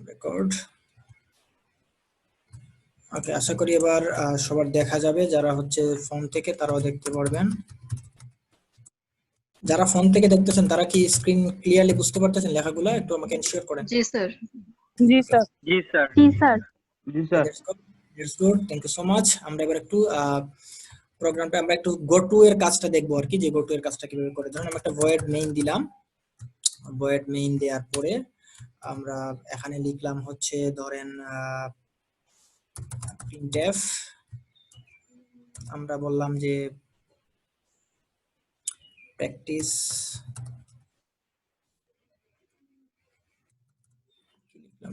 Record. ওকে, আশা করি এবার সবার দেখা যাবে, যারা হচ্ছে ফোন থেকে তারাও দেখতে পারবেন। যারা ফোন থেকে দেখতেছেন তারা কি স্ক্রিন ক্লিয়ারলি বুঝতে পারতেছেন লেখাগুলো? একটু আমাকে শেয়ার করেন। জি স্যার। জি স্যার। জি স্যার। জি স্যার। জি sir. That's good, thank you so much. আমরা এবার একটু প্রোগ্রামটা আমরা একটু গো এর কাজটা দেখবো আর কি, যে গো এর কাজটা কিভাবে করে। ধরুন আমরা একটা ভয়েড মেইন দিলাম, ভয়েড মেইন দেওয়ার পরে আমরা এখানে লিখলাম হচ্ছে ধরেন printf। আমরা বললাম যে প্র্যাকটিস,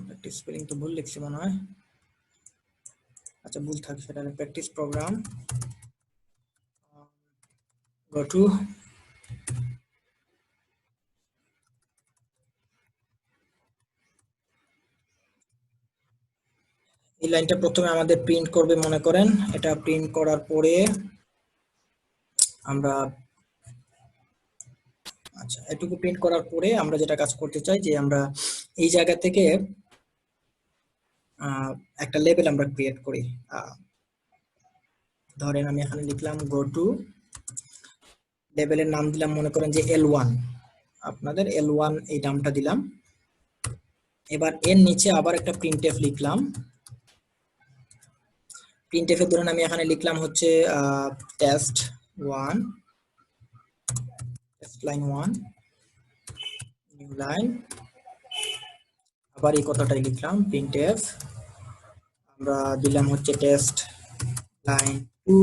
প্র্যাকটিস স্পেলিং তো ভুল লিখছি মনে হয়, আচ্ছা ভুল থাক সেটা, প্র্যাকটিস প্রোগ্রাম গো টু। এই লাইনটা প্রথমে আমাদের প্রিন্ট করবে মনে করেন। এটা প্রিন্ট করার পরে আমরা আচ্ছা এটুকু প্রিন্ট করার পরে আমরা যেটা কাজ করতে চাই যে আমরা এই জায়গা থেকে একটা লেবেল আমরা ক্রিয়েট করি। ধরেন আমি এখানে লিখলাম গো টু, লেবেলের নাম দিলাম মনে করেন যে L1, আপনাদের L1 এই নামটা দিলাম। এবার এর নিচে আবার একটা প্রিন্টএফ লিখলাম। প্রিন্টএফ এর ধরুন আমি এখানে লিখলাম হচ্ছে test1, test line 1 new line, আবার এই কথাটাই লিখলাম প্রিন্টএফ, আমরা দিলাম হচ্ছে টেস্ট লাইন 2।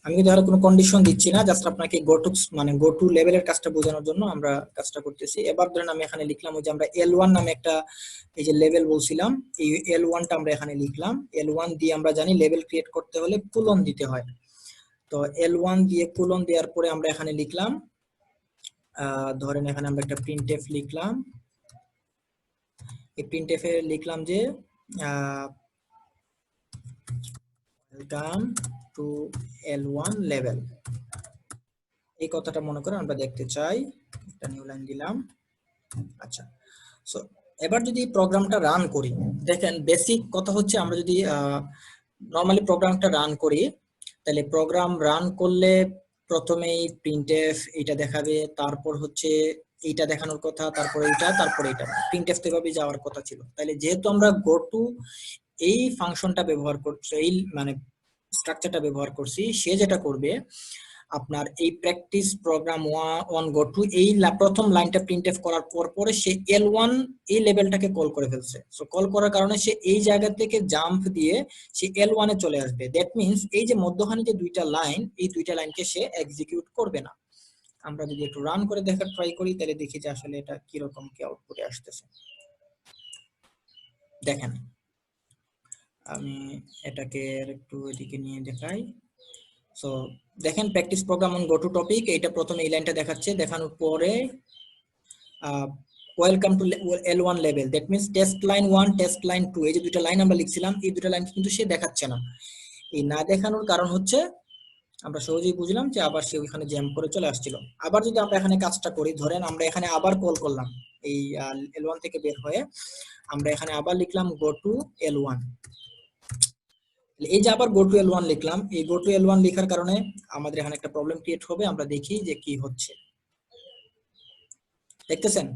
আমি কিন্তু আর কোনো কন্ডিশন দিচ্ছি না, জাস্ট আপনাকে গো টু লেভেলের কাজটা বোঝানোর জন্য আমরা কাজটা করতেছি। এবার ধরেন আমি এখানে লিখলাম যে আমরা L1 নামে একটা এই যে লেভেল বলছিলাম, এই L1টা আমরা এখানে লিখলাম। L1 দিয়ে আমরা জানি লেভেল ক্রিয়েট করতে হলে কোলন দিতে হয়, তো L1 দিয়ে কোলন দেওয়ার পরে আমরা এখানে লিখলাম ধরেন এখানে আমরা একটা প্রিন্টএফ লিখলাম। এই প্রিন্টএফ এ লিখলাম যে ওয়েলকাম টু L1 লেভেল, এই কথাটা মনে করে আমরা দেখতে চাই, একটা নিউ লাইন দিলাম। আচ্ছা, সো এবার যদি প্রোগ্রামটা রান করি, দেখেন বেসিক কথা হচ্ছে আমরা যদি নরমালি প্রোগ্রামটা রান করি, তাহলে প্রোগ্রাম রান করলে প্রথমেই প্রিন্টএফ এটা দেখাবে, তারপর হচ্ছে এইটা দেখানোর কথা, তারপর এইটা, তারপর এইটা, প্রিন্টএফ তো এভাবে যাওয়ার কথা ছিল। তাহলে যেহেতু আমরা গো টু এই ফাংশনটা ব্যবহার করছি, এই মানে স্ট্রাকচারটা ব্যবহার করছি, সে যেটা করবে আপনার এই প্র্যাকটিস প্রোগ্রাম 1 গো টু এই প্রথম লাইনটা প্রিন্টএফ করার পরে সে L1 এই লেভেলটাকে কল করে ফেলছে। সো কল করার কারণে সে এই জায়গা থেকে জাম্প দিয়ে সে L1 এ চলে আসবে। দ্যাট মিন্স এই যে মধ্যখানে যে দুইটা লাইন, এই দুইটা লাইনকে সে এক্সিকিউট করবে না। আমরা যদি একটু রান করে দেখার ট্রাই করি তাহলে দেখি যে আসলে এটা কি রকম কি আউটপুটে আসতেছে। দেখেন আমি এটাকে একটু এদিকে নিয়ে দেখাই। সো দেখেন practice program on go to topic, এইটা প্রথমে এই লাইনটা দেখাচ্ছে, দেখানোর পরে welcome to L1 level, that means test line 1 test line 2 এই যে দুটো লাইন আমরা লিখছিলাম, এই দুটো লাইন কিন্তু সে দেখাচ্ছে না। এই না দেখানোর কারণ হচ্ছে আমরা সহজেই বুঝলাম যে আবার সে ওইখানে জ্যাম করে চলে আসছিল। আবার যদি আমরা এখানে কাজটা করি, ধরেন আমরা এখানে আবার কল করলাম এই L1 থেকে বের হয়ে, আমরা এখানে আবার লিখলাম গো টু L1, এই যে আবার গো টু L1 লিখলাম, এই গো টু L1 লেখার কারণে আমাদের এখানে একটা প্রবলেম ক্রিয়েট হবে। আমরা দেখি যে কি হচ্ছে, দেখতেছেন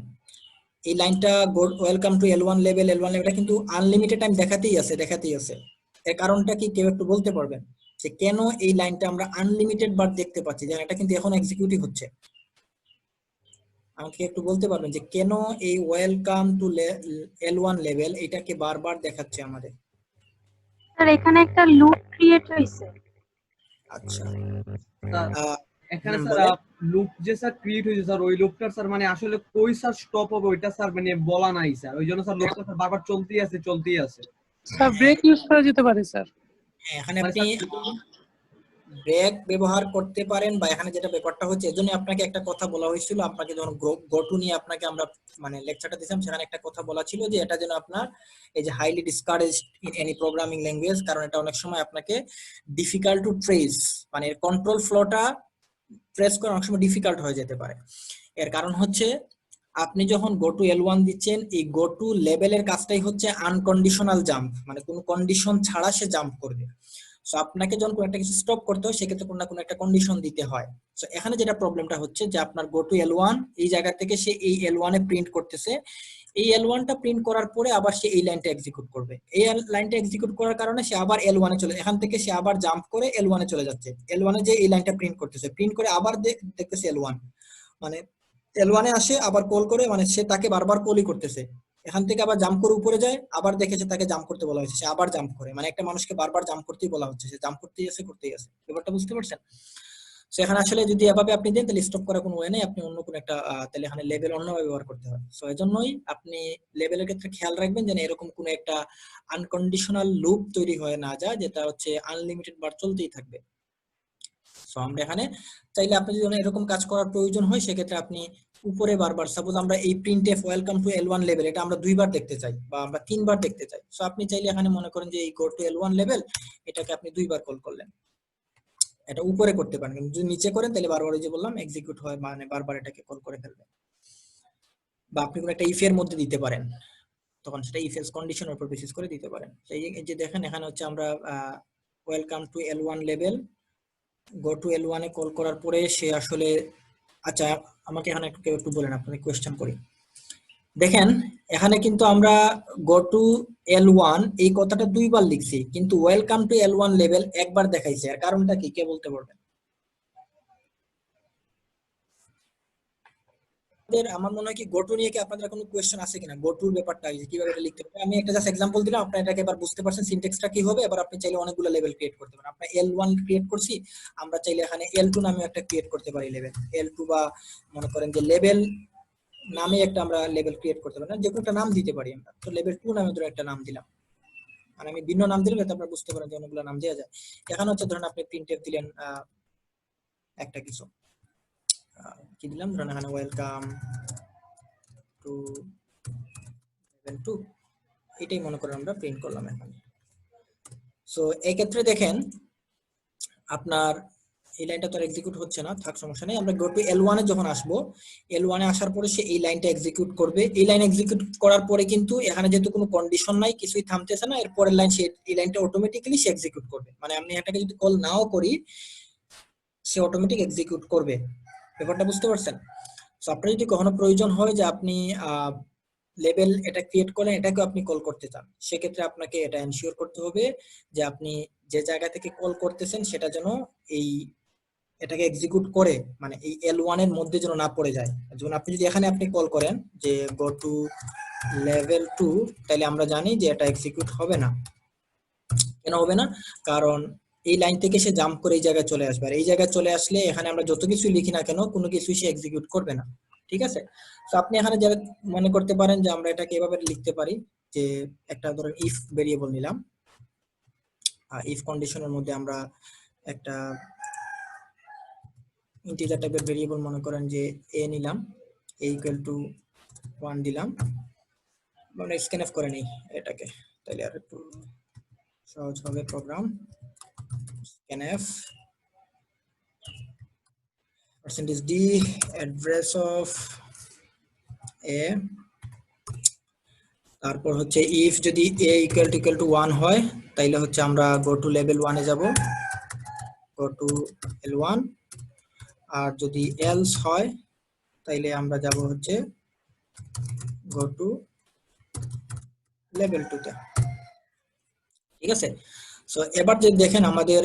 এই লাইনটা welcome to L1 level, L1 লেভেলটা কিন্তু আনলিমিটেড টাইম দেখাতেই আছে। এর কারণটা কি কেউ একটু বলতে পারবেন যে কেন এই লাইনটা আমরা আনলিমিটেড বার দেখতে পাচ্ছি, যেন এটা কিন্তু এখন এক্সিকিউটিভ হচ্ছে? আমাকে একটু বলতে পারবেন যে কেন এই ওয়েলকাম টু L1 লেভেল এটাকে বারবার দেখাচ্ছে আমাদের? স্যার এখানে একটা লুপ ক্রিয়েট হইছে। আচ্ছা, এখানে স্যার লুপ যে স্যার ক্রিয়েট হয়েছে স্যার, ওই লুপটার স্যার মানে আসলে কই স্যার স্টপ হবে ওইটা স্যার মানে বলা নাই স্যার, ওই জন্য স্যার লুপটা স্যার বারবার চলতেই আছে। স্যার ব্রেক ইউজ করা যেতে পারে স্যার। এখানে আপনি ব্রেক ব্যবহার করতে পারেন, বা এখানে যেটা ব্যাপারটা হচ্ছে এজন্য আপনাকে একটা কথা বলা হয়েছিল, আপনাকে যখন গো টু নিয়ে আপনাকে আমরা মানে লেকচারটা দিয়েছিলাম, সেখানে একটা কথা বলা ছিল যে এটা যেন আপনার এই যে highly discouraged in any programming language, কারণ এটা অনেক সময় আপনাকে ডিফিকাল্ট টু ট্রেস, মানে কন্ট্রোল ফ্লোটা ট্রেস করা অনেক সময় ডিফিকাল্ট হয়ে যেতে পারে। এর কারণ হচ্ছে আপনি যখন গো টু L1 দিচ্ছেন, এই গো টু লেভেলের কাজটাই হচ্ছে আনকন্ডিশনাল জাম্প, মানে কোনো কন্ডিশন ছাড়া সে জাম্প করবে। সো আপনাকে যখন কোনো একটা কিছু স্টপ করতে হয় সেক্ষেত্রে কোনো না কোনো একটা কন্ডিশন দিতে হয়। সো এখানে যেটা প্রবলেমটা হচ্ছে যে আপনার গো টু L1 এই জায়গা থেকে সে এই L1 এ প্রিন্ট করতেছে, এই L1 টা প্রিন্ট করার পরে আবার সে এই লাইনটা এক্সিকিউট করবে। এই লাইনটা এক্সিকিউট করার কারণে সে আবার L1 এ চলে, এখান থেকে সে আবার জাম্প করে L1 এ চলে যাচ্ছে। L1 এ যে এই লাইনটা প্রিন্ট করতেছে, প্রিন্ট করে আবার দেখতেছে L1, মানে L1 এ আসে আবার কল করে, মানে সে তাকে বারবার কলই করতেছে। এখান থেকে আবার জাম্প করে উপরে যায়, আবার দেখেছে তাকে জাম্প করতে বলা হয়েছে, সে আবার জাম্প করে, মানে একটা মানুষকে বারবার জাম্প করতেই বলা হচ্ছে, সে জাম্প করতেই আছে। ব্যাপারটা বুঝতে পারছেন? সো এখানে আসলে যদি এভাবে আপনি দেন তাহলে স্টপ করার কোনো ওয়ে নেই, আপনি অন্য কোনো একটা তাহলে এখানে লেভেল অন্যভাবে ব্যবহার করতে হয়। সো এজন্যই আপনি লেভেলের ক্ষেত্রে খেয়াল রাখবেন যেন এরকম কোনো একটা আনকন্ডিশনাল লুপ তৈরি হয়ে না যায়, যেটা হচ্ছে আনলিমিটেড বার চলতেই থাকবে। সো আমরা এখানে চাইলে আপনি যদি এরকম কাজ করার প্রয়োজন হয় সেক্ষেত্রে আপনি উপরে বারবার, সাপোজ আমরা এই printf welcome to L1 level, এটা আমরা 2 বার দেখতে চাই বা আমরা 3 বার দেখতে চাই। সো আপনি চাইলে এখানে মনে করেন যে এই গো টু L1 লেভেল এটাকে আপনি 2 বার কল করলেন, এটা উপরে করতে পারেন, কিন্তু যদি নিচে করেন তাহলে বারবার ওই যে বললাম এক্সিকিউট হয়, মানে বারবার এটাকে কল করে ফেলবে। বা আপনি কোনো একটা ইফ এর মধ্যে দিতে পারেন, তখন সেটা ইফ এলস কন্ডিশনের উপর বেসিস করে দিতে পারেন। এই যে দেখেন এখানে হচ্ছে আমরা welcome to L1 level go to L1 A call করার পরে সে আসলে, আচ্ছা আমাকে এখানে একটু বলেন, আপনাকে কোয়েশ্চেন করি। দেখেন এখানে কিন্তু আমরা গো টু L1 এই কথাটা 2 বার লিখছি, কিন্তু ওয়েলকাম টু L1 লেভেল একবার দেখাইছে, আর কারণটা কি কে বলতে পারবেন? আমার মনে হয় কি গো টু নিয়ে কি আপনাদের কোনো কোয়েশ্চেন আছে কিনা, গো টুর ব্যাপারটা কিভাবে এটা লিখতে হবে? আমি একটা জাস্ট এক্সাম্পল দিলাম, আপনি এটাকে এবার বুঝতে পারছেন সিনট্যাক্সটা কি হবে। এবার আপনি চাইলে অনেকগুলো লেভেল ক্রিয়েট করতে পারেন। আমরা L1 ক্রিয়েট করছি, আমরা চাইলে এখানে L2 নামে একটা ক্রিয়েট করতে পারি লেভেল, L2, বা মনে করেন যে লেভেল নামে একটা আমরা লেভেল ক্রিয়েট করতে পারি, না যে কোনো একটা নাম দিতে পারি আমরা। তো লেভেল 2 নামে ধরে একটা নাম দিলাম, মানে আমি ভিন্ন নাম দিলাম যাতে আপনারা বুঝতে পারেন যে অনেকগুলো নাম দেওয়া যায়। এখানে হচ্ছে ধরেন আপনি প্রিন্টএফ দিলেন একটা কিছু, কি দিলাম, ধরেন এখানে ওয়েলকাম টু লেভেল 2, এটাই মনে করেন আমরা প্রিন্ট করলাম এখন। সো এই ক্ষেত্রে দেখেন আপনার এই লাইনটা তো এক্সিকিউট হচ্ছে না, থাক সমস্যা নেই। আমরা গো টু L1 এ যখন আসবো, L1 এ আসার পরে সে এই লাইনটা এক্সিকিউট করবে। এই লাইন এক্সিকিউট করার পরে কিন্তু এখানে যেহেতু কোনো কন্ডিশন নাই, কিছুই থামতেছে না, এর পরের লাইন সে এই লাইনটা অটোমেটিক্যালি সে এক্সিকিউট করবে, মানে আমি এটাকে যদি কল নাও করি সে অটোমেটিক এক্সিকিউট করবে। ব্যাপারটা বুঝতে পারছেন? সো আপনার যদি কখনো প্রয়োজন হয় যে আপনি লেভেল এটা ক্রিয়েট করলেন, এটাকে আপনি কল করতে চান, সেক্ষেত্রে আপনাকে এটা এনশিওর করতে হবে যে আপনি যে জায়গা থেকে কল করতেছেন সেটা যেন এই এটাকে এক্সিকিউট করে, মানে এই L1 এর মধ্যে যেন না পড়ে যায়। যেমন আপনি যদি এখানে আপনি কল করেন যে গো টু লেভেল 2, তাহলে আমরা জানি যে এটা এক্সিকিউট হবে না। কেন হবে না? কারণ এই লাইন থেকে সে জাম্প করে এই জায়গায় চলে আসবে, আর এই জায়গায় চলে আসলে এখানে আমরা যত কিছু লিখি না কেন কোনো কিছুই সে এক্সিকিউট করবে না। ঠিক আছে? তো আপনি এখানে যারা মনে করতে পারেন যে আমরা এটাকে এভাবে লিখতে পারি যে একটা ধরেন ইফ ভেরিয়েবল নিলাম, ইফ কন্ডিশনের মধ্যে আমরা একটা ইন্টিজার টাইপের ভেরিয়েবল মনে করেন যে a নিলাম, a ইকুয়াল টু 1 দিলাম, আমরা স্ক্যানএফ করে নিই এটাকে, তাহলে আর একটু সহজ হবে program. Scanf %d address of a, তারপর হচ্ছে ইফ যদি a ইকুয়াল টু 1 হয় তাইলে হচ্ছে আমরা গো টু লেভেল 1 এ যাব, গো টু L1, আর যদি এলস হয় তাইলে আমরা যাব হচ্ছে গো টু লেভেল 2 তে। ঠিক আছে? সো এবার যদি দেখেন আমাদের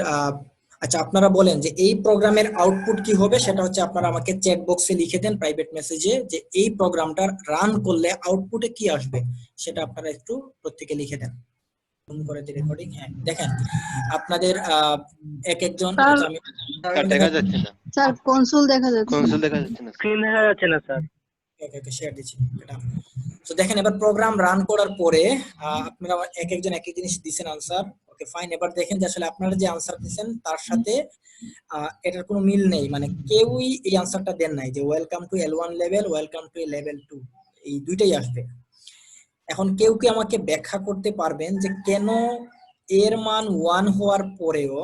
আচ্ছা আপনারা বলেন যে এই প্রোগ্রামের আউটপুট কি হবে, সেটা হচ্ছে আপনারা আমাকে চ্যাট বক্সে লিখে দেন প্রাইভেট মেসেজে, যে এই প্রোগ্রামটা রান করলে আউটপুটে কি আসবে সেটা আপনারা একটু প্রত্যেকে লিখে দেন। করে যে রেকর্ডিং, হ্যাঁ দেখেন আপনাদের এক একজন, আচ্ছা আমি দেখা যাচ্ছে না স্যার কনসোল দেখা যাচ্ছে কনসোল দেখা যাচ্ছে না স্ক্রিন দেখা যাচ্ছে না স্যার। ওকে শেয়ার দিচ্ছি এটা। তো দেখেন এবার প্রোগ্রাম রান করার পরে আপনারা এক একজন এক এক জিনিস দিবেন আনসার। ওকে ফাইন, এবার দেখেন যে আসলে আপনারা যে আনসার দিবেন তার সাথে এটার কোনো মিল নেই, মানে কেউই এই আনসারটা দেন নাই যে welcome to L1 level, welcome to level 2, এই দুইটাই আসবে। এখন কেউ কি আমাকে ব্যাখ্যা করতে পারবেন যে কেন এর মান 1 হওয়ার পরেও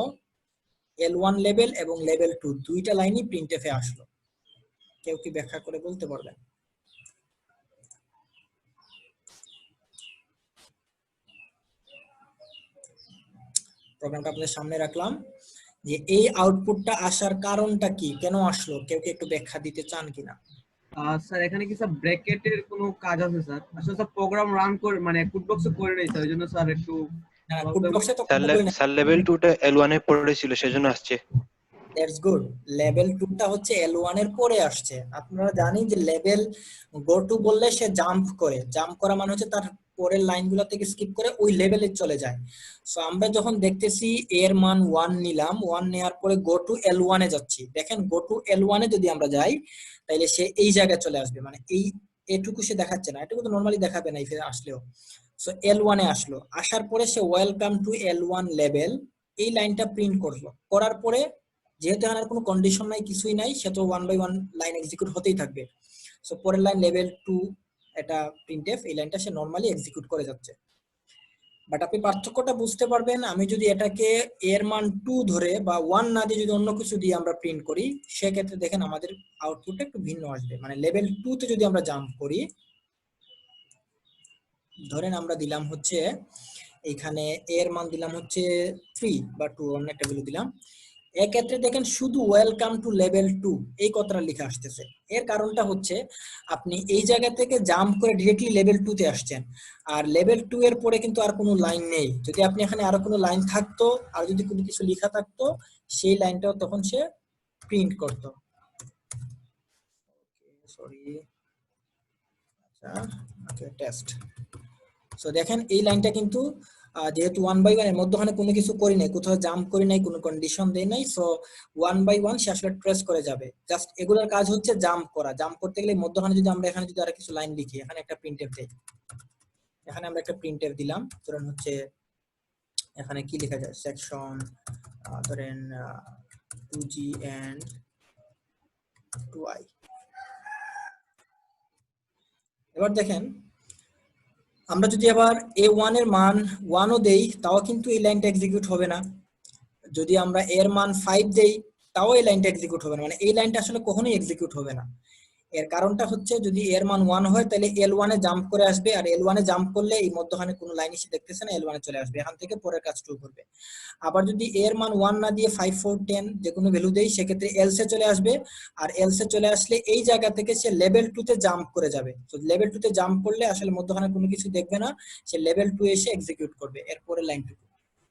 L1 লেভেল এবং লেভেল 2 দুইটা লাইনই প্রিন্টএফে আসলো? কেউ কি ব্যাখ্যা করে বলতে পারবেন? প্রোগ্রামটা আপনাদের সামনে রাখলাম, যে এই আউটপুটটা আসার কারণটা কি, কেন আসলো, কেউ কি একটু ব্যাখ্যা দিতে চান কিনা? স্যার এখানে কি স্যার ব্র্যাকেটের কোনো কাজ আছে স্যার? আসলে স্যার প্রোগ্রাম রান করে মানে কোড বক্সে করে নেই স্যার, ওইজন্য স্যার একটু হ্যাঁ, problem- কোড বক্সে তো কোনো বই না। স্যার লেভেল 2 টা L1 এ পড়েছিল সেজন্য আসছে। That's good. লেভেল 2 টা হচ্ছে L1 এর পরে আসছে। আপনারা জানেন যে লেভেল গো টু বললে সে জাম্প করে, জাম্প করা মানে হচ্ছে তার পরের লাইনগুলো থেকে স্কিপ করে ওই লেভেলে চলে যায়। সো আমরা যখন দেখতেছি এর মান 1 নিলাম, 1 নেওয়ার পরে গো টু L1 এ যাচ্ছি, দেখেন গো টু L1 এ যদি আমরা যাই তাহলে সে এই জায়গায় চলে আসবে, মানে এই এটুকু সে দেখাচ্ছে না, এটুকু তো নরমালি দেখাবে না ইফে আসলেও। সো L1 এ আসলো, আসার পরে সে ওয়েলকাম টু L1 লেভেল এই লাইনটা প্রিন্ট করলো, করার পরে যেহেতু এখানে আর কোনো কন্ডিশন নাই, কিছুই নাই, সে তো 1 বাই 1 লাইন এক্সিকিউট হতেই থাকবে। সো পরের লাইন লেভেল 2 এটা প্রিন্টএফ, এই লাইনটা সে নরমালি এক্সিকিউট করে যাচ্ছে। বাট আপনি পার্থক্যটা বুঝতে পারবেন, আমি যদি এটাকে এর মান 2 ধরে বা 1 না দিয়ে যদি অন্য কিছু দিয়ে আমরা প্রিন্ট করি, সেক্ষেত্রে দেখেন আমাদের আউটপুটটা একটু ভিন্ন আসবে। মানে লেভেল 2 তে যদি আমরা জাম্প করি, ধরেন আমরা দিলাম হচ্ছে এখানে এর মান দিলাম হচ্ছে 3 বা 2, অন্য একটা ভ্যালু দিলাম, এক্ষেত্রে দেখেন শুধু ওয়েলকাম টু লেভেল 2 এই কথাটা লিখে আসতেছে। এর কারণটা হচ্ছে আপনি এই জায়গা থেকে জাম্প করে ডিরেক্টলি লেভেল 2 তে আসছেন, আর লেভেল 2 এর পরে কিন্তু আর কোনো লাইন নেই। যদি আপনি এখানে আরো কোনো লাইন থাকতো, আর যদি কোনো কিছু লেখা থাকতো, সেই লাইনটাও তখন সে প্রিন্ট করতো। সরি, আচ্ছা, ওকে, টেস্ট। সো দেখেন এই লাইনটা কিন্তু যেহেতু 1 বাই 1 এর মধ্যখানে কোনো কিছু করি নাই, কোথাও জাম্প করি নাই, কোনো কন্ডিশন দেই নাই, সো 1 বাই 1 সে আসলে ট্রেস করে যাবে। জাস্ট এগুলোর কাজ হচ্ছে জাম্প করা। জাম্প করতে গেলে মধ্যখানে যদি আমরা এখানে যদি আর কিছু লাইন লিখি, এখানে একটা প্রিন্টএফ দেই, এখানে আমরা একটা প্রিন্টএফ দিলাম, ধরেন হচ্ছে এখানে কি লেখা যায়, সেকশন ধরেন 2G and 2I। এবার দেখেন আমরা যদি আবার A1 এর মান 1 ও দেই, তাও কিন্তু এই লাইনটা এক্সিকিউট হবে না। যদি আমরা এর মান 5 দেই, তাও এই লাইনটা এক্সিকিউট হবে না। মানে এই লাইনটা আসলে কখনোই এক্সিকিউট হবে না। এর কারণটা হচ্ছে যদি এর মান 1 হয় তাহলে L1 এ জাম্প করে আসবে, আর L1 এ জাম্প করলে এই মধ্যখানে কোনো লাইন এসে দেখতেছে না, L1 এ চলে আসবে, এখান থেকে পরের কাজ শুরু করবে। আবার যদি এর মান 1 না দিয়ে 5 4 10 যে কোনো ভ্যালু দেই, সেক্ষেত্রে এলস এ চলে আসবে, আর এলস এ চলে আসলে এই জায়গা থেকে সে লেভেল 2 তে জাম্প করে যাবে। তো লেভেল 2 তে জাম্প করলে আসলে মধ্যখানে কোনো কিছু দেখবে না, সে লেভেল 2 এসে এক্সিকিউট করবে এরপরে লাইনটুকু।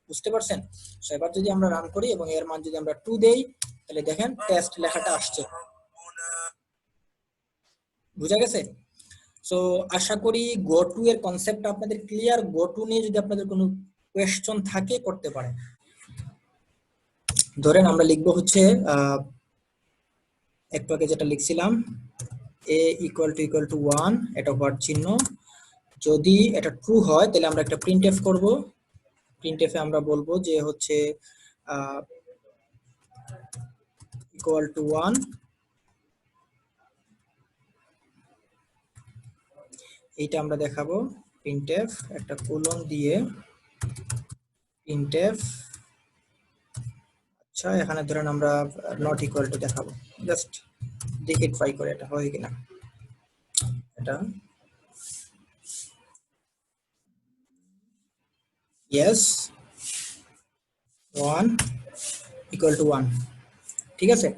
বুঝতে পারছেন? সো এবার যদি আমরা রান করি এবং এর মান যদি আমরা 2 দেই, তাহলে দেখেন টেস্ট লেখাটা আসছে। বুঝা গেছে? সো আশা করি গো টু এর কনসেপ্ট আপনাদের ক্লিয়ার। গো টু নিয়ে যদি আপনাদের কোনো কোয়েশ্চন থাকে করতে পারেন। ধরেন আমরা লিখবো হচ্ছে একটু আগে যেটা লিখছিলাম, a ইকুয়াল টু 1, এটা হোয়াট চিহ্ন। যদি এটা ট্রু হয় তাহলে আমরা একটা প্রিন্টএফ করব। প্রিন্টএফে আমরা বলবো যে হচ্ছে ইকুয়াল টু 1, এইটা আমরা দেখাবো। প্রিন্টএফ একটা কোলন দিয়ে প্রিন্টএফ, আচ্ছা এখানে ধরেন আমরা নট ইকুয়াল টু দেখাবো, জাস্ট দেখে ট্রাই করে এটা হয় কিনা। এটা ইয়েস, 1 ইকুয়াল টু 1, ঠিক আছে।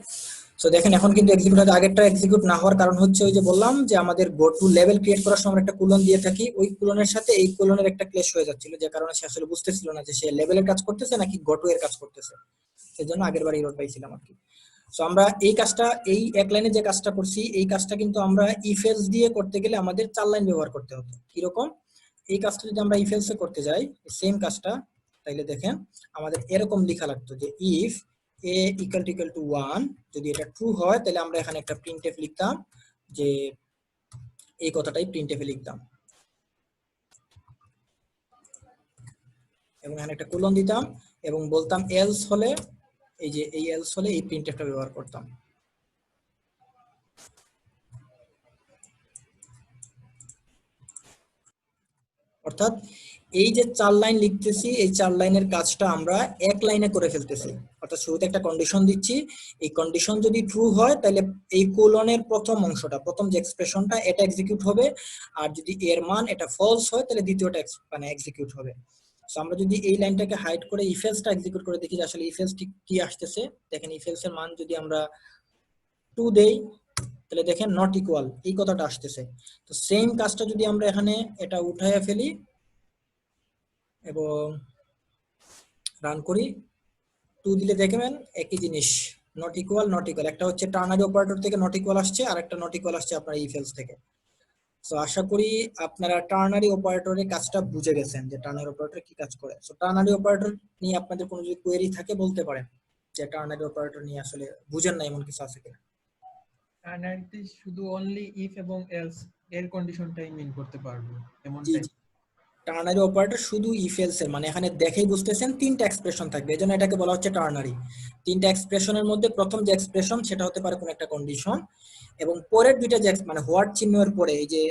সো দেখেন এখন কিন্তু এক্সিকিউট হচ্ছে, আগেরটা এক্সিকিউট না হওয়ার কারণ হচ্ছে ওই যে বললাম যে আমাদের গো টু লেভেল ক্রিয়েট করার সময় একটা কোলন দিয়ে থাকি, ওই কোলনের সাথে এই কোলনের একটা ক্লেশ হয়ে যাচ্ছিল, যে কারণে সে আসলে বুঝতেছিল না যে সে লেভেলের কাজ করতেছে নাকি গো টু এর কাজ করতেছে, সেজন্য আগের বার এরর পাইছিলাম আর কি। সো আমরা এই কাজটা, এই এক লাইনে যে কাজটা করছি, এই কাজটা কিন্তু আমরা ইফ এলস দিয়ে করতে গেলে আমাদের 4 লাইন ব্যবহার করতে হতো। কিরকম? এই কাজটা যদি আমরা ইফ এলস এ করতে যাই, সেম কাজটা, তাইলে দেখেন আমাদের এরকম লেখা লাগতো যে ইফ a ইকুয়াল টু 1, যদি এটা ট্রু হয় তাহলে আমরা এখানে একটা প্রিন্টএফ লিখতাম, যে এই কথাটাই প্রিন্টএফে লিখতাম এবং এখানে একটা কোলন দিতাম এবং বলতাম এলস হলে, এই যে এই এলস হলে এই প্রিন্টএফটা ব্যবহার করতাম। অর্থাৎ এই যে 4 লাইন লিখতেছি, এই 4 লাইনের কাজটা আমরা এক লাইনে করে ফেলতেছি। অর্থাৎ শুরুতে একটা কন্ডিশন দিচ্ছি, এই কন্ডিশন যদি ট্রু হয় তাহলে এই কোলনের প্রথম অংশটা, প্রথম যে এক্সপ্রেশনটা, এটা এক্সিকিউট হবে, আর যদি এর মান এটা ফলস হয় তাহলে দ্বিতীয়টা মানে এক্সিকিউট হবে। সো আমরা যদি এই লাইনটাকে হাইড করে ইফ এলসটা এক্সিকিউট করে দেখি যে আসলে ইফ এলস কি আসতেছে। দেখেন ইফ এলস এর মান যদি আমরা 2 দেই তাহলে দেখেন নট ইকুয়াল এই কথাটা আসতেছে। তো সেম কাজটা যদি আমরা এখানে এটা উঠাইয়া ফেলি এবং রান করি, 2 দিলে দেখবেন একই জিনিস, নট ইকুয়াল নট ইকুয়াল। একটা হচ্ছে টার্নারি অপারেটর থেকে নট ইকুয়াল আসছে, আর একটা নট ইকুয়াল আসছে আপনার ইফ এলস থেকে। সো আশা করি আপনারা টার্নারি অপারেটরের কাজটা বুঝে গেছেন যে টার্নারি অপারেটর কি কাজ করে। সো টার্নারি অপারেটর নিয়ে আপনাদের কোনো যদি কোয়েরি থাকে বলতে পারেন যে টার্নারি অপারেটর নিয়ে আসলে বুঝেন না এমন কিছু আছে কিনা। টার্নারিতে শুধু অনলি ইফ এবং এলস এর কন্ডিশনটাই মিন করতে পারবো জি এমনটাই। জি, টার্নারি অপারেটর শুধু ইফ এলস এর মানে এখানে দেখেই বুঝতেছেন তিনটা এক্সপ্রেশন থাকবে, এজন্য এটাকে বলা হচ্ছে টার্নারি। তিনটা এক্সপ্রেশনের মধ্যে প্রথম যে এক্সপ্রেশন সেটা হতে পারে কোন একটা কন্ডিশন, এবং পরের দুইটা যে মানে হোয়াট চিহ্নের পরে এই যে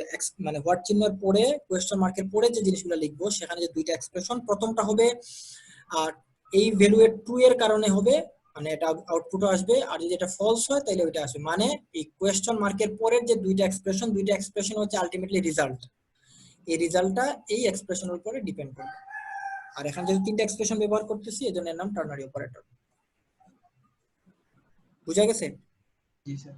মানে হোয়াট চিহ্নের পরে কোয়েশ্চেন মার্কের পরে যে জিনিসগুলো লিখবো সেখানে যে দুইটা এক্সপ্রেশন, প্রথমটা হবে আর এই ভ্যালু এর ট্রু এর কারণে হবে, মানে এটা আউটপুটও আসবে, আর যদি এটা ফলস হয় তাহলে ওইটা আসবে। মানে এই কোয়েশ্চেন মার্কের পরের যে দুইটা এক্সপ্রেশন হচ্ছে আলটিমেটলি রেজাল্ট। এই রেজাল্টটা এই এক্সপ্রেশনের উপরে ডিপেন্ড করবে। আর এখানে যদি তিনটা এক্সপ্রেশন ব্যবহার করতেছি এজন্য এর নাম টার্নারি অপারেটর। বুঝা গেছে? জি স্যার।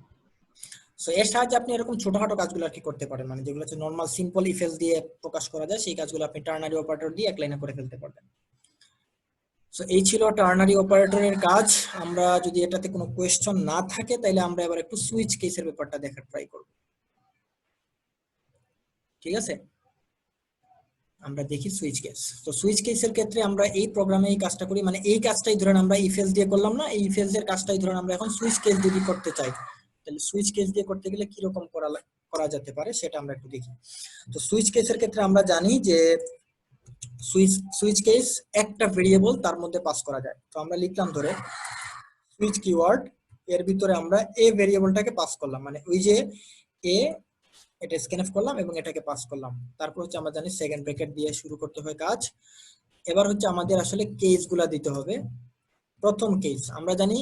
সো এর সাহায্যে আপনি এরকম ছোটখাটো কাজগুলো আর কি করতে পারেন, মানে যেগুলো হচ্ছে নরমাল সিম্পল ইফ এলস দিয়ে প্রকাশ করা যায় সেই কাজগুলো আপনি টার্নারি অপারেটর দিয়ে এক লাইনে করে ফেলতে পারবেন। সো এই ছিল টার্নারি অপারেটরের কাজ। আমরা যদি এটাতে কোনো কোয়েশ্চন না থাকে তাহলে আমরা এবার একটু সুইচ কেসের ব্যাপারটা দেখার ট্রাই করব। ঠিক আছে, আমরা দেখি সুইচ কেস। তো সুইচ কেসের ক্ষেত্রে আমরা এই প্রোগ্রামে এই কাজটা করি, মানে এই কাজটাই ধরেন আমরা ইফ এলস দিয়ে করলাম না, এই ইফ এলস এর কাজটাই ধরেন আমরা এখন সুইচ কেস যদি করতে চাই, তাহলে সুইচ কেস দিয়ে করতে গেলে কি রকম করা যেতে পারে সেটা আমরা একটু দেখি। তো সুইচ কেসের ক্ষেত্রে আমরা জানি যে সুইচ কেস একটা ভেরিয়েবল তার মধ্যে পাস করা যায়। তো আমরা লিখলাম ধরে সুইচ কিওয়ার্ড, এর ভিতরে আমরা এ ভেরিয়েবলটাকে পাস করলাম, মানে ওই যে এ এটা স্ক্যানফ করলাম এবং এটাকে পাস করলাম। তারপর হচ্ছে আমরা জানি সেকেন্ড ব্র্যাকেট দিয়ে শুরু করতে হয় কাজ। এবার হচ্ছে আমাদের আসলে কেসগুলা দিতে হবে। প্রথম কেস আমরা জানি,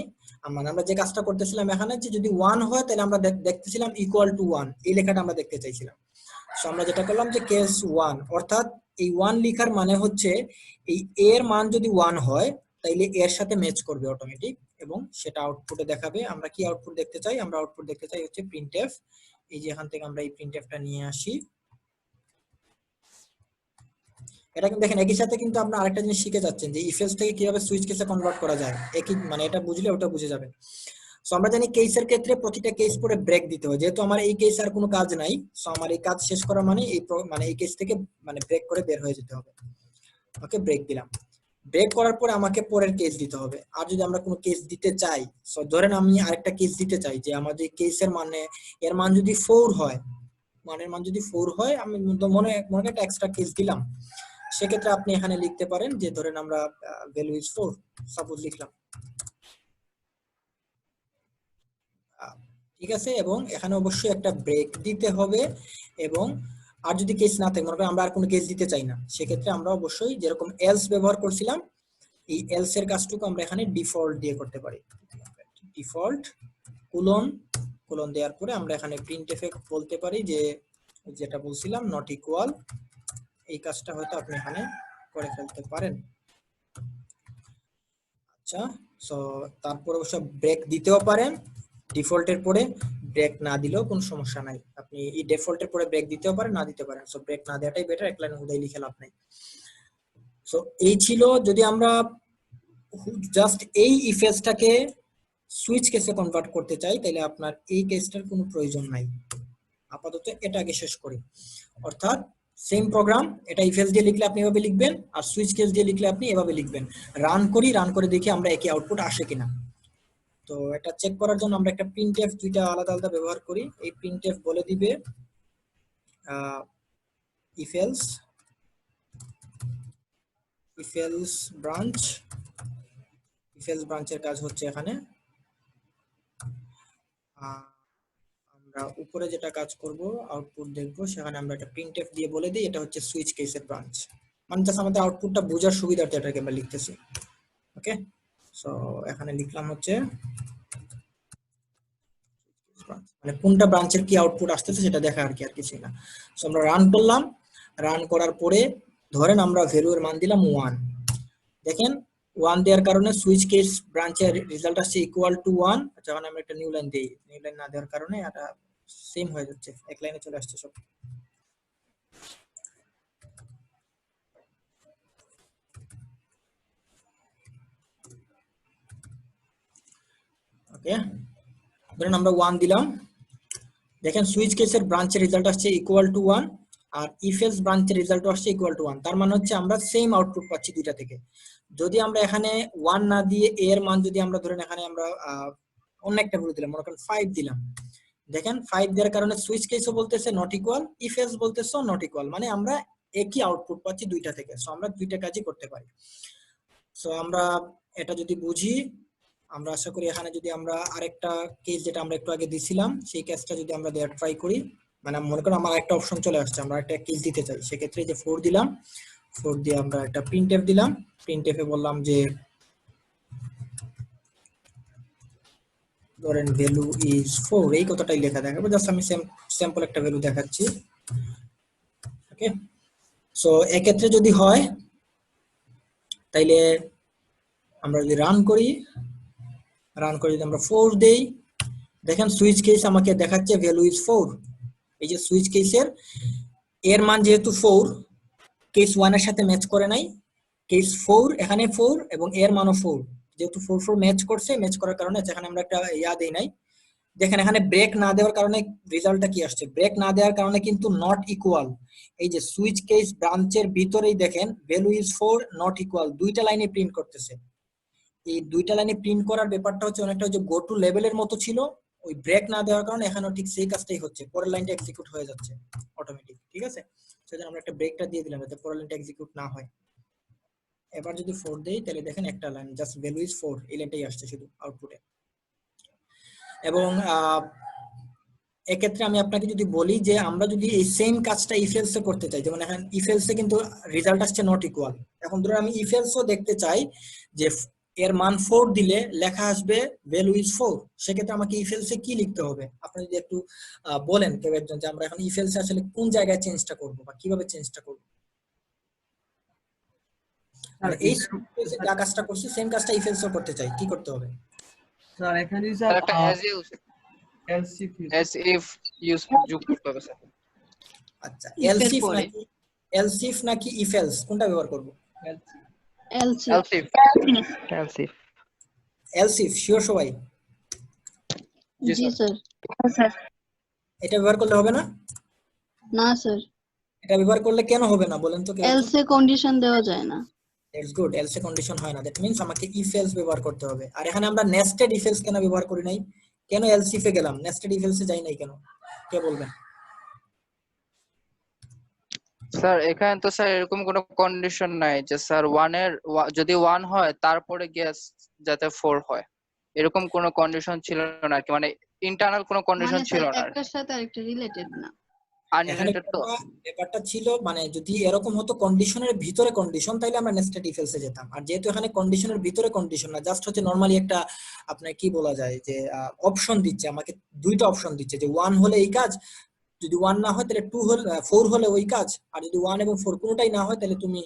মানে আমরা যে কাজটা করতেছিলাম এখানে যে যদি 1 হয় তাহলে আমরা দেখতেছিলাম ইকুয়াল টু 1, এই লেখাটা আমরা দেখতে চাইছিলাম। সো আমরা যেটা করলাম যে কেস 1, অর্থাৎ এই 1 লেখার মানে হচ্ছে এই এর মান যদি 1 হয় তাইলে এর সাথে ম্যাচ করবে অটোমেটিক এবং সেটা আউটপুটে দেখাবে। আমরা কি আউটপুট দেখতে চাই? আমরা আউটপুট দেখতে চাই হচ্ছে প্রিন্টএফ। এই যে এখান থেকে আমরা এই প্রিন্টএফটা নিয়ে আসি। এটা কিন্তু দেখেন একই সাথে কিন্তু আপনারা আরেকটা জিনিস শিখে যাচ্ছেন যে ইফ এলস থেকে কিভাবে সুইচ কেসে কনভার্ট করা যায়, একই মানে এটা বুঝলে ওটা বুঝে যাবেন। সো আমরা জানি কেসের ক্ষেত্রে প্রতিটা কেস পরে ব্রেক দিতে হয়, যেহেতু আমার এই কেস আর কোনো কাজ নাই, সো আমার এই কাজ শেষ করা মানে এই কেস থেকে মানে ব্রেক করে বের হয়ে যেতে হবে। ওকে, ব্রেক দিলাম। ব্রেক করার পরে আমাকে পরের কেস দিতে হবে। আর যদি আমরা কোনো কেস দিতে চাই, সো ধরেন আমি আরেকটা কেস দিতে চাই যে আমাদের কেসের মানে এর মান যদি 4 হয়, মানের মান যদি 4 হয়, আমি মনে একটা এক্সট্রা কেস দিলাম। সেক্ষেত্রে আপনি এখানে লিখতে পারেন যে ধরেন আমরা ভ্যালু ইজ 4 সাপোজ লিখলাম, ঠিক আছে, এবং এখানে অবশ্যই একটা ব্রেক দিতে হবে। এবং আর যদি কেস না থাকে, মনে করেন আমরা আর কোনো কেস দিতে চাই না, সেক্ষেত্রে আমরা অবশ্যই যেরকম এলস ব্যবহার করছিলাম এই এলস এর কাজটুকু আমরা এখানে ডিফল্ট দিয়ে করতে পারি। ডিফল্ট কোলন দেওয়ার পরে আমরা এখানে প্রিন্টএফ এ বলতে পারি যে যেটা বলছিলাম নট ইকুয়াল, এই কাজটা হয়তো আপনি এখানে করে ফেলতে পারেন। আচ্ছা, সো তারপর অবশ্য ব্রেক দিতেও পারেন, ডিফল্টের পরে ব্রেক না দিলেও কোনো সমস্যা নাই, আপনি এই ডিফল্টের পরে ব্রেক দিতেও পারেন না দিতে পারেন। সো ব্রেক না দেওয়াটাই বেটার, এক লাইন উদাই লিখে লাভ নাই। সো এই ছিল, যদি আমরা জাস্ট এই ইফ এলসটাকে সুইচ কেসে কনভার্ট করতে চাই তাহলে আপনার এই কেসটার কোনো প্রয়োজন নাই। আপাতত এটা আগে শেষ করি, অর্থাৎ সেম প্রোগ্রাম, এটা ইফ এলস দিয়ে লিখলে আপনি এভাবে লিখবেন, আর সুইচ কেস দিয়ে লিখলে আপনি এভাবে লিখবেন। রান করে দেখি আমরা একই আউটপুট আসে কিনা। তো এটা চেক করার জন্য আমরা একটা প্রিন্টএফ, দুইটা আলাদা আলাদা ব্যবহার করি। এই প্রিন্টএফ বলে দিবে ইফ এলস ব্রাঞ্চের কাজ হচ্ছে এখানে আমরা উপরে যেটা কাজ করব আউটপুট দেখব, সেখানে আমরা একটা প্রিন্টএফ দিয়ে বলে দিই এটা হচ্ছে সুইচ কেসের ব্রাঞ্চ, মানে জাস্ট আমাদের আউটপুটটা বোঝার সুবিধার্থে এটাকে আমরা লিখতেছি। ওকে, সো এখানে লিখলাম হচ্ছে মানে কোনটা ব্রাঞ্চের কি আউটপুট আসতেছে সেটা দেখা আর কি, আর কিছুই না। সো আমরা রান করলাম, রান করার পরে ধরেন আমরা ভ্যালু এর মান দিলাম 1, দেখেন 1 দেওয়ার কারণে সুইচ কেস ব্রাঞ্চের রেজাল্ট আসছে ইকুয়াল টু 1। যখন আমরা একটা নিউ লাইন দেই, নিউ লাইন না দেওয়ার কারণে এটা সেম হয়ে যাচ্ছে, এক লাইনে চলে আসছে সব। ওকে, ধরেন আমরা 1 দিলাম, দেখেন সুইচ কেসের ব্রাঞ্চের রেজাল্ট আসছে ইকুয়াল টু 1 আর ইফ এলস ব্রাঞ্চের রেজাল্ট আসছে ইকুয়াল টু 1। তার মানে হচ্ছে আমরা সেম আউটপুট পাচ্ছি দুইটা থেকে। যদি আমরা এখানে 1 না দিয়ে a এর মান যদি আমরা ধরেন এখানে আমরা অন্য একটা ভ্যালু দিলাম, মনে করেন 5 দিলাম, দেখেন 5 দেওয়ার কারণে সুইচ কেসও বলতেছে নট ইকুয়াল, ইফ এলস বলতেছে নট ইকুয়াল, মানে আমরা একই আউটপুট পাচ্ছি দুইটা থেকে। সো আমরা দুইটা কাজই করতে পারি। সো আমরা এটা যদি বুঝি, আমরা আশা করি এখানে যদি আমরা আরেকটা কেস যেটা আমরা একটু আগে দিছিলাম সেই কেসটা যদি আমরা দেওয়ার ট্রাই করি, মানে মনে করুন আমার একটা অপশন চলে আসছে, আমরা একটা কেস দিতে চাই, সেক্ষেত্রে যে 4 দিলাম, 4 দিয়ে আমরা একটা প্রিন্টএফ দিলাম, প্রিন্টএফে বললাম যে ধরেন ভ্যালু ইজ 4, এই কথাটাই লেখা দেখাবো, জাস্ট আমি স্যাম্পল একটা ভ্যালু দেখাচ্ছি। ওকে, সো এক্ষেত্রে যদি হয় তাইলে আমরা যদি রান করি যদি আমরা 4 দেই, দেখেন সুইচ কেস আমাকে দেখাচ্ছে ভ্যালু ইজ 4। এই যে সুইচ কেসের এর মান যেহেতু 4, কেস 1 এর সাথে ম্যাচ করে নাই, কেস 4 এখানে 4 এবং এর মানও 4, যেহেতু 4 4 ম্যাচ করছে, ম্যাচ করার কারণে এখানে আমরা একটা ইয়া দেই নাই। দেখেন এখানে ব্রেক না দেওয়ার কারণে রেজাল্টটা কি আসছে, ব্রেক না দেওয়ার কারণে কিন্তু নট ইকুয়াল। এই যে সুইচ কেস ব্রাঞ্চের ভিতরেই দেখেন ভ্যালু ইজ 4 নট ইকুয়াল দুইটা লাইনে প্রিন্ট করতেছে। এই দুইটা লাইনে প্রিন্ট করার ব্যাপারটা হচ্ছে অনেকটা যে গো টু লেভেলের মতো ছিল, ওই ব্রেক না দেওয়ার কারণে এখানেও ঠিক সেই কাজটাই হচ্ছে, পরের লাইনটা এক্সিকিউট হয়ে যাচ্ছে অটোমেটিক। ঠিক আছে, সেজন্য আমরা একটা ব্রেকটা দিয়ে দিলাম যাতে পরের লাইনটা এক্সিকিউট না হয়। এবার যদি 4 দেই তাহলে দেখেন একটা লাইন জাস্ট ভ্যালু ইজ 4 এই লাইনটাই আসছে শুধু আউটপুটে। এবং এক্ষেত্রে আমি আপনাকে যদি বলি যে আমরা যদি এই সেম কাজটা ইফ এলসে করতে চাই, যেমন এখন ইফ এলসে কিন্তু রেজাল্ট আসছে নট ইকুয়াল, এখন ধরুন আমি ইফ এলসও দেখতে চাই যে এর মান 4 দিলে লেখা আসবে ভ্যালু ইজ 4, সেক্ষেত্রে আমাকে ইফ এলসে কি লিখতে হবে আপনি যদি একটু বলেন কেউ একজন, যে আমরা এখন ইফ এলসে আসলে কোন জায়গায় চেঞ্জটা করব বা কিভাবে চেঞ্জটা করব। মানে এই যা কাজটা করছি সেম কাজটা ইফ এলসও করতে চাই, কি করতে হবে? স্যার এখানে স্যার একটা as if ইউজ যোগ করতে হবে স্যার। আচ্ছা, এলসিফ নাকি ইফ এলস কোনটা ব্যবহার করব? এলসিফ শিওর সবাই? জি স্যার। এটা ব্যবহার করলে হবে না? না স্যার, এটা ব্যবহার করলে কেন হবে না বলেন তো? এলসে কন্ডিশন দেওয়া যায় না। দ্যাটস গুড, এলসে কন্ডিশন হয় না, দ্যাট মিন্স আমাকে ইফ এলস ব্যবহার করতে হবে। আর এখানে আমরা নেস্টেড ইফ এলস কেন ব্যবহার করি নাই, কেন এলসিফে গেলাম, নেস্টেড ইফ এলসে যাই নাই কেন, কে বলবেন? স্যার এখানে তো স্যার এরকম কোনো কন্ডিশন নাই যে স্যার 1 এর যদি 1 হয় তারপরে গিয়ে যাতে 4 হয়, এরকম কোনো কন্ডিশন ছিল না আর কি, মানে ইন্টারনাল কোনো কন্ডিশন মানে ছিল স্যার না, একটার সাথে আরেকটা রিলেটেড না। এখানে আনরিলেটেড তো। ব্যাপারটা ছিল মানে যদি এরকম হতো কন্ডিশনের ভিতরে কন্ডিশন, তাইলে আমরা নেস্টেড ইফ এলসে যেতাম। আর যেহেতু এখানে কন্ডিশনের ভিতরে কন্ডিশন না, জাস্ট হচ্ছে নরমালি একটা আপনার কি বলা যায় যে অপশন দিচ্ছে আমাকে, দুইটা অপশন দিচ্ছে যে 1 হলে এই কাজ, যদি 1 না হয় তাহলে 2 হলে 4 হলে ওই কাজ, আর যদি 1 এবং 4 কোনোটাই না হয় তাহলে তুমি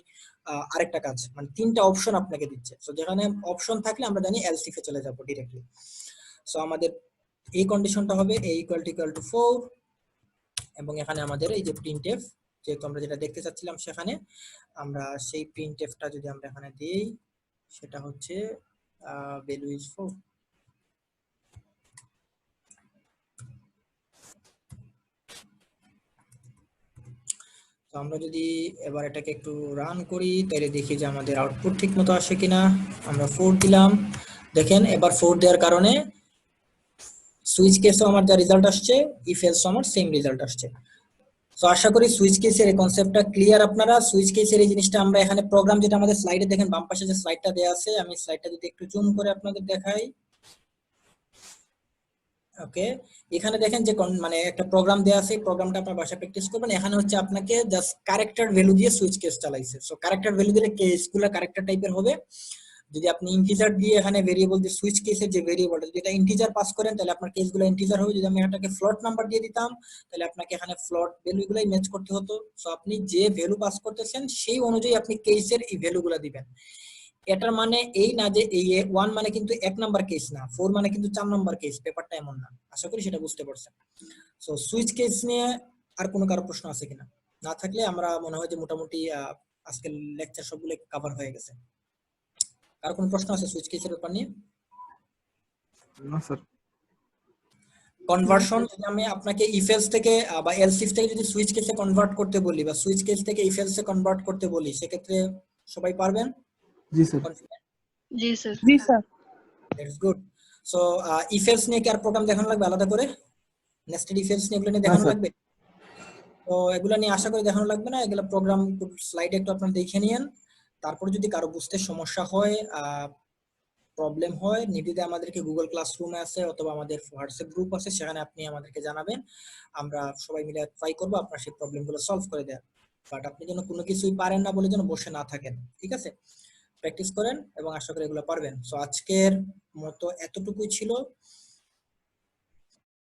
আরেকটা কাজ, মানে তিনটা অপশন আপনাকে দিচ্ছে। সো যেখানে অপশন থাকলে আমরা জানি এলসিফ এ চলে যাব डायरेक्टली। সো আমাদের এই কন্ডিশনটা হবে a = 4 এবং এখানে আমাদের এই যে প্রিন্টএফ, যেহেতু আমরা যেটা দেখতে চাচ্ছিলাম সেখানে আমরা সেই প্রিন্টএফটা যদি আমরা এখানে দেই, সেটা হচ্ছে ভ্যালু ইজ 4। তো আমরা যদি এবার এটাকে একটু রান করি তাহলে দেখি যে আমাদের আউটপুট ঠিকমতো আসে কিনা। আমরা 4 দিলাম, দেখেন এবার 4 দেওয়ার কারণে সুইচ কেসও আমার যা রেজাল্ট আসছে, ইফ এলসও আমার সেম রেজাল্ট আসছে। তো আশা করি সুইচ কেসের এই কনসেপ্টটা ক্লিয়ার আপনারা। সুইচ কেসের এই জিনিসটা আমরা এখানে প্রোগ্রাম যেটা আমাদের স্লাইডে দেখেন বাম পাশে যে স্লাইডটা দেয়া আছে, আমি স্লাইডটা যদি একটু জুম করে আপনাদের দেখাই। ওকে, এখানে দেখেন যে মানে একটা প্রোগ্রাম দেয়া আছে, প্রোগ্রামটা আপনার বাসায় প্র্যাকটিস করবেন। এখানে হচ্ছে আপনাকে জাস্ট ক্যারেক্টার ভ্যালু দিয়ে সুইচ কেস চালাইছে। সো ক্যারেক্টার ভ্যালু দিলে কেসগুলো ক্যারেক্টার টাইপের হবে, যদি আপনি ইন্টিজার দিয়ে এখানে ভেরিয়েবল দিয়ে সুইচ কেসের যে ভেরিয়েবলটা যদি এটা ইন্টিজার পাস করেন তাহলে আপনার কেসগুলো ইন্টিজার হবে। যদি আমি এটাকে ফ্লোট নাম্বার দিয়ে দিতাম তাহলে আপনাকে এখানে ফ্লোট ভ্যালুগুলাই ম্যাচ করতে হতো। সো আপনি যে ভ্যালু পাস করতেছেন সেই অনুযায়ী আপনি কেসের এই ভ্যালুগুলো দিবেন। এটার মানে এই না যে এই 1 মানে কিন্তু 1 নাম্বার কেস না, 4 মানে কিন্তু 4 নাম্বার কেস, ব্যাপারটা এমন না। আশা করি সেটা বুঝতে পারছেন। সো সুইচ কেস নিয়ে আর কোনো কারো প্রশ্ন আছে কিনা? না থাকলে আমরা মনে হয় যে মোটামুটি আজকের লেকচার সবগুলো কভার হয়ে গেছে। আর কোনো প্রশ্ন আছে সুইচ কেসের ব্যাপার নিয়ে? না স্যার। কনভার্সন যদি আমি আপনাকে ইফ এলস থেকে বা এলস ইফ থেকে যদি সুইচ কেসে কনভার্ট করতে বলি বা সুইচ কেস থেকে ইফ এলস এ কনভার্ট করতে বলি সেক্ষেত্রে সবাই পারবেন? জি স্যার। জি স্যার। জি sir. That's good. So if else নিয়ে কি আর প্রোগ্রাম দেখানো লাগবে আলাদা করে? নেস্টেড ইফ এলস নিয়ে এগুলো নিয়ে দেখানো লাগবে? তো এগুলো নিয়ে আশা করি দেখানো লাগবে না। এগুলো প্রোগ্রাম স্লাইডে একটু আপনারা দেখে নিয়েন। তারপর যদি কারো বুঝতে সমস্যা হয়, প্রবলেম হয়, নির্দ্বিধায় আমাদেরকে গুগল ক্লাসরুমে আছে অথবা আমাদের হোয়াটসঅ্যাপ গ্রুপ আছে, সেখানে আপনি আমাদেরকে জানাবেন। আমরা সবাই মিলে ট্রাই করব আপনার সেই প্রবলেমগুলো সলভ করে দেওয়ার। বাট আপনি যেন কোনো কিছুই পারেন না বলে যেন বসে না থাকেন, ঠিক আছে? প্র্যাকটিস করেন এবং আশা করি এগুলো পারবেন। সো আজকের মতো এতটুকুই ছিল।